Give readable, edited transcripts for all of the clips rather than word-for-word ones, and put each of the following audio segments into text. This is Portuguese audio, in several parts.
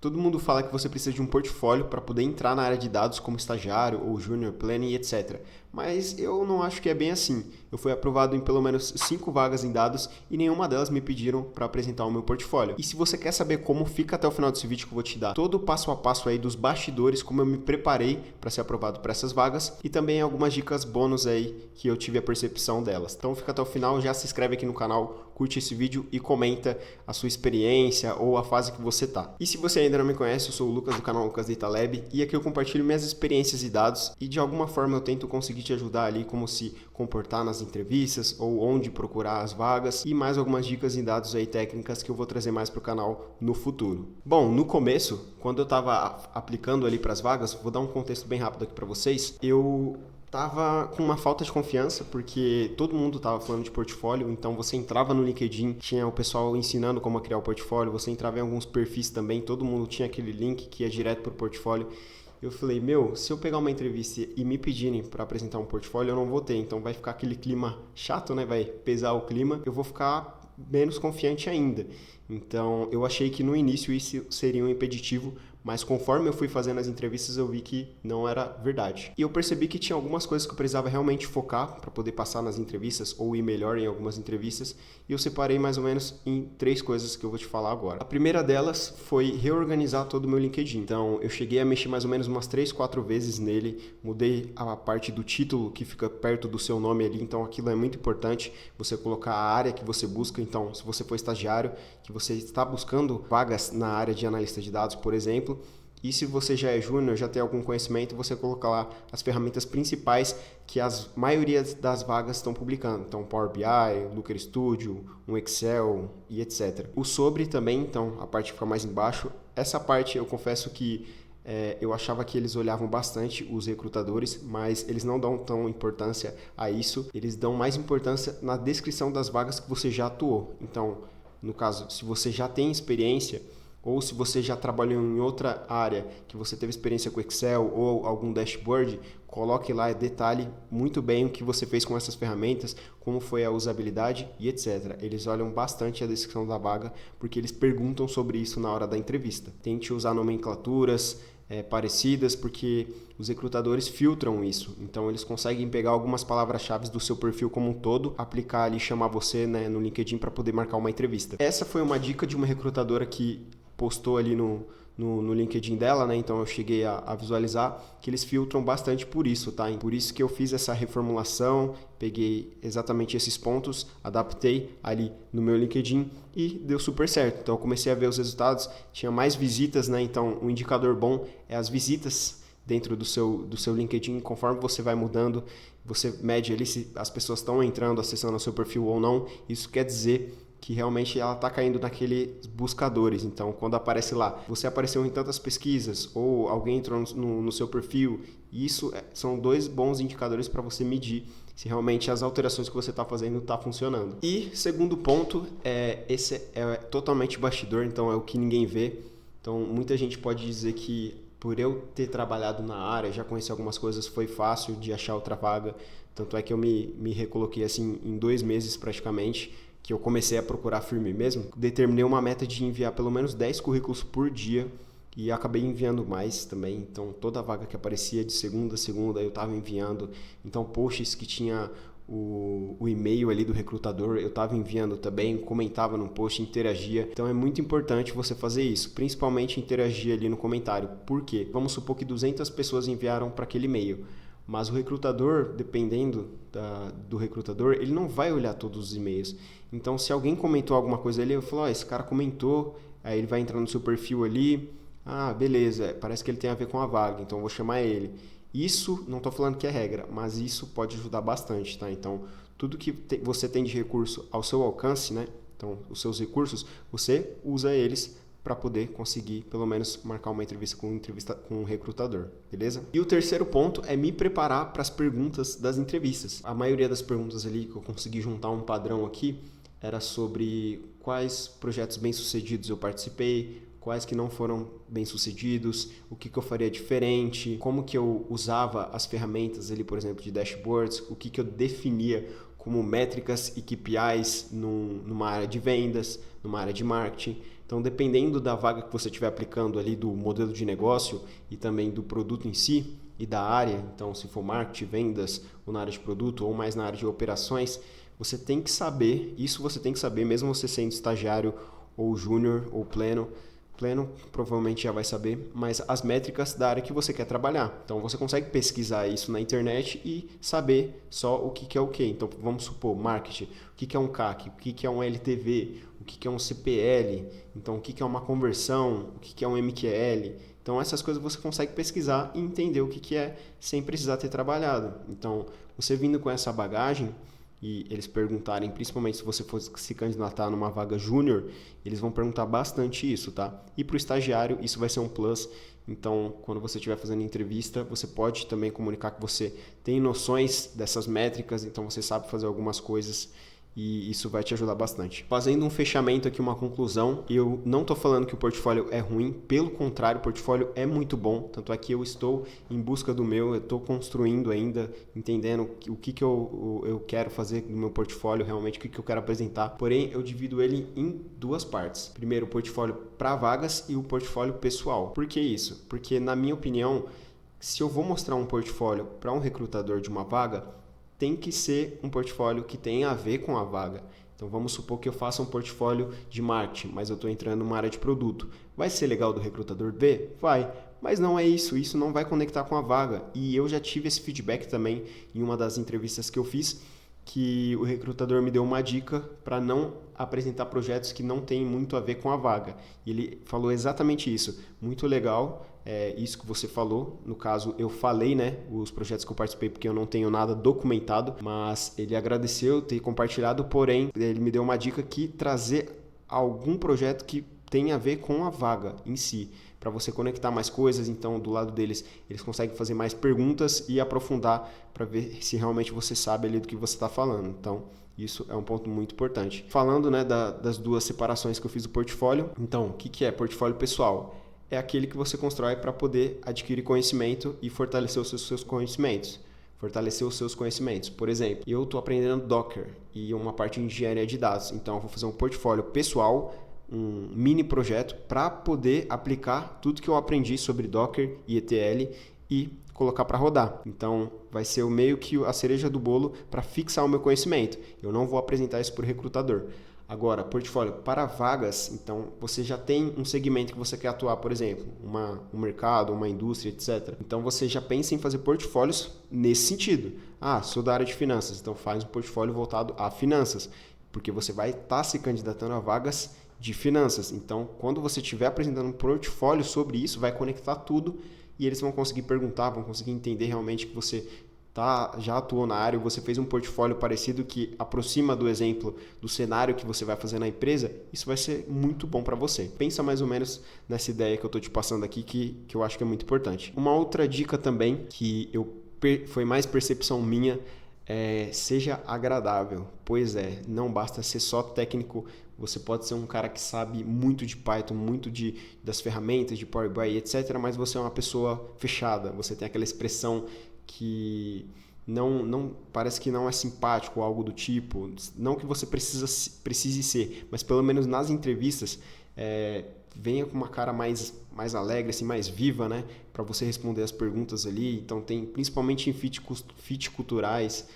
Todo mundo fala que você precisa de um portfólio para poder entrar na área de dados como estagiário ou junior planning, etc. Mas eu não acho que é bem assim. Eu fui aprovado em pelo menos 5 vagas em dados e nenhuma delas me pediram para apresentar o meu portfólio. E se você quer saber como, fica até o final desse vídeo que eu vou te dar todo o passo a passo aí dos bastidores, como eu me preparei para ser aprovado para essas vagas e também algumas dicas bônus aí que eu tive a percepção delas. Então fica até o final, já se inscreve aqui no canal, curte esse vídeo e comenta a sua experiência ou a fase que você tá. E se você ainda não me conhece, eu sou o Lucas do canal Lucas Data Lab e aqui eu compartilho minhas experiências e dados e de alguma forma eu tento conseguir te ajudar ali como se comportar nas entrevistas ou onde procurar as vagas e mais algumas dicas e dados aí técnicas que eu vou trazer mais para o canal no futuro. Bom, no começo, quando eu estava aplicando ali para as vagas, vou dar um contexto bem rápido aqui para vocês, eu tava com uma falta de confiança, porque todo mundo tava falando de portfólio, então você entrava no LinkedIn, tinha o pessoal ensinando como criar o portfólio, você entrava em alguns perfis também, todo mundo tinha aquele link que ia direto pro portfólio. Eu falei, se eu pegar uma entrevista e me pedirem para apresentar um portfólio, eu não vou ter, então vai ficar aquele clima chato, né? Vai pesar o clima, eu vou ficar menos confiante ainda. Então, eu achei que no início isso seria um impeditivo, mas conforme eu fui fazendo as entrevistas, eu vi que não era verdade. E eu percebi que tinha algumas coisas que eu precisava realmente focar para poder passar nas entrevistas ou ir melhor em algumas entrevistas, e eu separei mais ou menos em 3 coisas que eu vou te falar agora. A primeira delas foi reorganizar todo o meu LinkedIn. Então, eu cheguei a mexer mais ou menos umas 3, 4 vezes nele, mudei a parte do título que fica perto do seu nome ali, então aquilo é muito importante, você colocar a área que você busca. Então, se você for estagiário, que você está buscando vagas na área de analista de dados, por exemplo, e se você já é júnior, já tem algum conhecimento, você coloca lá as ferramentas principais que as maioria das vagas estão publicando. Então, Power BI, Looker Studio, um Excel e etc. O sobre também, então, a parte que fica mais embaixo. Essa parte eu confesso que eu achava que eles olhavam bastante os recrutadores, mas eles não dão tão importância a isso. Eles dão mais importância na descrição das vagas que você já atuou. Então, no caso, se você já tem experiência ou se você já trabalhou em outra área, que você teve experiência com Excel ou algum dashboard, coloque lá e detalhe muito bem o que você fez com essas ferramentas, como foi a usabilidade e etc. Eles olham bastante a descrição da vaga, porque eles perguntam sobre isso na hora da entrevista. Tente usar nomenclaturas parecidas, porque os recrutadores filtram isso. Então, eles conseguem pegar algumas palavras-chave do seu perfil como um todo, aplicar ali, chamar você, né, no LinkedIn para poder marcar uma entrevista. Essa foi uma dica de uma recrutadora que postou ali no LinkedIn dela, né? Então eu cheguei a visualizar que eles filtram bastante por isso, tá? Por isso que eu fiz essa reformulação, peguei exatamente esses pontos, adaptei ali no meu LinkedIn e deu super certo. Então eu comecei a ver os resultados, tinha mais visitas, né? Então um indicador bom é as visitas dentro do seu LinkedIn. Conforme você vai mudando, você mede ali se as pessoas estão entrando, acessando o seu perfil ou não. Isso quer dizer que realmente ela está caindo naqueles buscadores. Então, quando aparece lá, você apareceu em tantas pesquisas ou alguém entrou no seu perfil, isso são 2 bons indicadores para você medir se realmente as alterações que você está fazendo estão funcionando. E segundo ponto, esse é totalmente bastidor, então é o que ninguém vê. Então, muita gente pode dizer que por eu ter trabalhado na área, já conheci algumas coisas, foi fácil de achar outra vaga. Tanto é que eu me recoloquei assim em 2 meses praticamente, que eu comecei a procurar firme mesmo. Determinei uma meta de enviar pelo menos 10 currículos por dia e acabei enviando mais também. Então, toda vaga que aparecia de segunda a segunda eu estava enviando. Então, posts que tinha o e-mail ali do recrutador, eu estava enviando também, comentava no post, interagia. Então é muito importante você fazer isso, principalmente interagir ali no comentário. Por quê? Vamos supor que 200 pessoas enviaram para aquele e-mail, mas o recrutador, dependendo do recrutador, ele não vai olhar todos os e-mails. Então, se alguém comentou alguma coisa ali, eu falo, esse cara comentou, aí ele vai entrar no seu perfil ali, beleza, parece que ele tem a ver com a vaga, então eu vou chamar ele. Isso, não estou falando que é regra, mas isso pode ajudar bastante, tá? Então, tudo que você tem de recurso ao seu alcance, né? Então, os seus recursos, você usa eles para poder conseguir, pelo menos, marcar uma entrevista com um recrutador, beleza? E o terceiro ponto é me preparar para as perguntas das entrevistas. A maioria das perguntas ali que eu consegui juntar um padrão aqui era sobre quais projetos bem-sucedidos eu participei, quais que não foram bem-sucedidos, o que eu faria diferente, como que eu usava as ferramentas ali, por exemplo, de dashboards, o que eu definia como métricas e KPIs numa área de vendas, numa área de marketing. Então, dependendo da vaga que você estiver aplicando ali, do modelo de negócio e também do produto em si e da área, então se for marketing, vendas, ou na área de produto, ou mais na área de operações, você tem que saber, isso você tem que saber, mesmo você sendo estagiário ou júnior ou pleno provavelmente já vai saber, mas as métricas da área que você quer trabalhar. Então você consegue pesquisar isso na internet e saber só o que é o que. Então vamos supor, marketing, o que é um CAC, o que é um LTV, o que é um CPL, então o que é uma conversão, o que é um MQL. Então essas coisas você consegue pesquisar e entender o que é sem precisar ter trabalhado. Então você vindo com essa bagagem, e eles perguntarem, principalmente se você for se candidatar numa vaga júnior, eles vão perguntar bastante isso, tá? E para o estagiário isso vai ser um plus, então quando você estiver fazendo entrevista, você pode também comunicar que você tem noções dessas métricas, então você sabe fazer algumas coisas e isso vai te ajudar bastante. Fazendo um fechamento aqui, uma conclusão, eu não estou falando que o portfólio é ruim, pelo contrário, o portfólio é muito bom, tanto é que eu estou em busca do meu, eu estou construindo ainda, entendendo o que eu quero fazer no meu portfólio, realmente o que eu quero apresentar, porém eu divido ele em duas partes. Primeiro, o portfólio para vagas e o portfólio pessoal. Por que isso? Porque na minha opinião, se eu vou mostrar um portfólio para um recrutador de uma vaga, tem que ser um portfólio que tenha a ver com a vaga. Então vamos supor que eu faça um portfólio de marketing, mas eu estou entrando numa área de produto. Vai ser legal do recrutador ver? Vai, mas não é isso não vai conectar com a vaga. E eu já tive esse feedback também em uma das entrevistas que eu fiz, que o recrutador me deu uma dica para não apresentar projetos que não têm muito a ver com a vaga. E ele falou exatamente isso. Muito legal, isso que você falou. No caso, eu falei, os projetos que eu participei, porque eu não tenho nada documentado, mas ele agradeceu ter compartilhado, porém, ele me deu uma dica que trazer algum projeto que tenha a ver com a vaga em si, para você conectar mais coisas. Então do lado deles, eles conseguem fazer mais perguntas e aprofundar para ver se realmente você sabe ali do que você está falando. Então isso é um ponto muito importante. Falando das duas separações que eu fiz do portfólio, então o que é portfólio pessoal? É aquele que você constrói para poder adquirir conhecimento e fortalecer os seus conhecimentos. Por exemplo, eu estou aprendendo Docker e uma parte de engenharia de dados, então eu vou fazer um portfólio pessoal, um mini projeto para poder aplicar tudo que eu aprendi sobre Docker e ETL e colocar para rodar. Então vai ser o meio que a cereja do bolo para fixar o meu conhecimento. Eu não vou apresentar isso para o recrutador. Agora, portfólio para vagas, então você já tem um segmento que você quer atuar, por exemplo, um mercado, uma indústria, etc. Então você já pensa em fazer portfólios nesse sentido. Sou da área de finanças, então faz um portfólio voltado a finanças, porque você vai estar se candidatando a vagas de finanças. Então, quando você estiver apresentando um portfólio sobre isso, vai conectar tudo e eles vão conseguir perguntar, vão conseguir entender realmente que você já atuou na área, você fez um portfólio parecido que aproxima do exemplo do cenário que você vai fazer na empresa. Isso vai ser muito bom para você. Pensa mais ou menos nessa ideia que eu estou te passando aqui, que eu acho que é muito importante. Uma outra dica também, que foi mais percepção minha, seja agradável. Pois não basta ser só técnico. Você pode ser um cara que sabe muito de Python, muito das ferramentas de Power BI, etc. Mas você é uma pessoa fechada. Você tem aquela expressão que não parece que não é simpático ou algo do tipo. Não que você precise ser, mas pelo menos nas entrevistas venha com uma cara mais alegre, assim, mais viva, para você responder as perguntas ali. Então tem principalmente em fit culturais,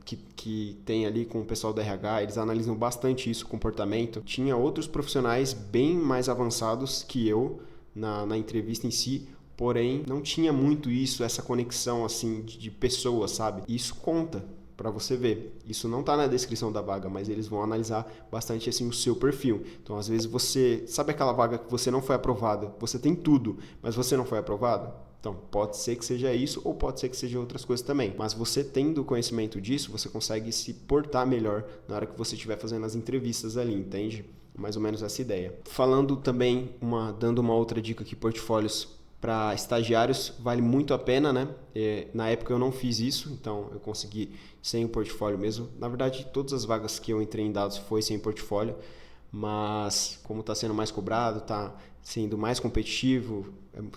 que tem ali com o pessoal da RH, eles analisam bastante isso, comportamento. Tinha outros profissionais bem mais avançados que eu na entrevista em si, porém não tinha muito essa conexão assim de pessoas, sabe? Isso conta para você ver. Isso não está na descrição da vaga, mas eles vão analisar bastante assim o seu perfil. Então, às vezes você sabe aquela vaga que você não foi aprovado, você tem tudo, mas você não foi aprovado? Então, pode ser que seja isso ou pode ser que seja outras coisas também. Mas você tendo conhecimento disso, você consegue se portar melhor na hora que você estiver fazendo as entrevistas ali, entende? Mais ou menos essa ideia. Falando também, dando uma outra dica aqui, portfólios para estagiários vale muito a pena, Na época eu não fiz isso, então eu consegui sem o portfólio mesmo. Na verdade, todas as vagas que eu entrei em dados foi sem portfólio, mas como está sendo mais cobrado, está sendo mais competitivo,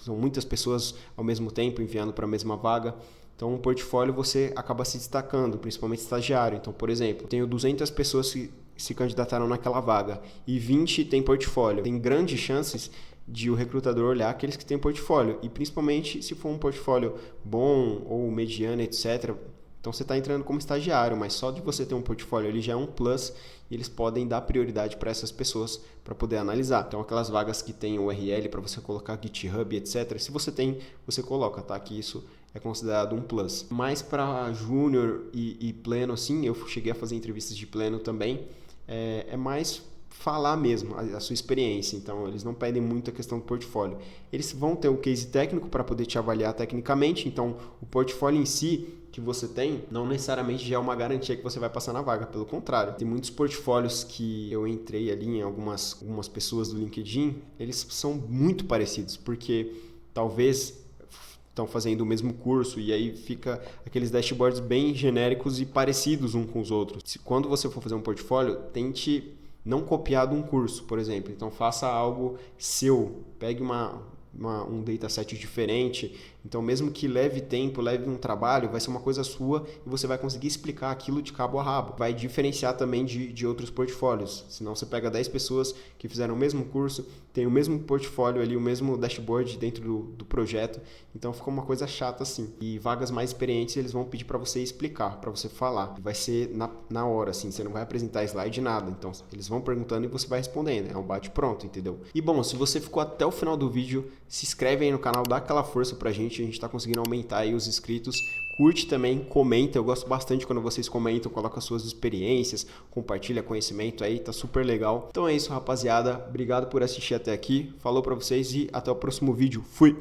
são muitas pessoas ao mesmo tempo enviando para a mesma vaga. Então, o portfólio você acaba se destacando, principalmente estagiário. Então, por exemplo, eu tenho 200 pessoas que se candidataram naquela vaga e 20 têm portfólio, tem grandes chances de o recrutador olhar aqueles que têm portfólio, e principalmente se for um portfólio bom ou mediano, etc. Então você está entrando como estagiário, mas só de você ter um portfólio ali já é um plus, e eles podem dar prioridade para essas pessoas para poder analisar. Então aquelas vagas que tem URL para você colocar GitHub, etc. Se você tem, você coloca, tá? Que isso é considerado um plus. Mas para júnior e pleno, assim, eu cheguei a fazer entrevistas de pleno também, é mais falar mesmo a sua experiência. Então eles não pedem muito a questão do portfólio. Eles vão ter um case técnico para poder te avaliar tecnicamente, então o portfólio em si que você tem não necessariamente já é uma garantia que você vai passar na vaga, pelo contrário. Tem muitos portfólios que eu entrei ali em algumas pessoas do LinkedIn, eles são muito parecidos, porque talvez estão fazendo o mesmo curso e aí fica aqueles dashboards bem genéricos e parecidos uns com os outros. Quando você for fazer um portfólio, tente não copiar de um curso, por exemplo. Então faça algo seu, pegue um dataset diferente. Então mesmo que leve tempo, leve um trabalho, vai ser uma coisa sua e você vai conseguir explicar aquilo de cabo a rabo. Vai diferenciar também de outros portfólios. Senão você pega 10 pessoas que fizeram o mesmo curso, tem o mesmo portfólio ali, o mesmo dashboard dentro do projeto. Então ficou uma coisa chata assim. E vagas mais experientes eles vão pedir para você explicar, para você falar. Vai ser na hora assim, você não vai apresentar slide nada. Então eles vão perguntando e você vai respondendo. É um bate-pronto, entendeu? E bom, se você ficou até o final do vídeo, se inscreve aí no canal, dá aquela força pra gente. A gente está conseguindo aumentar aí os inscritos. Curte também, comenta. Eu gosto bastante quando vocês comentam, colocam as suas experiências, compartilha conhecimento aí, tá super legal. Então é isso, rapaziada. Obrigado por assistir até aqui. Falou pra vocês e até o próximo vídeo. Fui!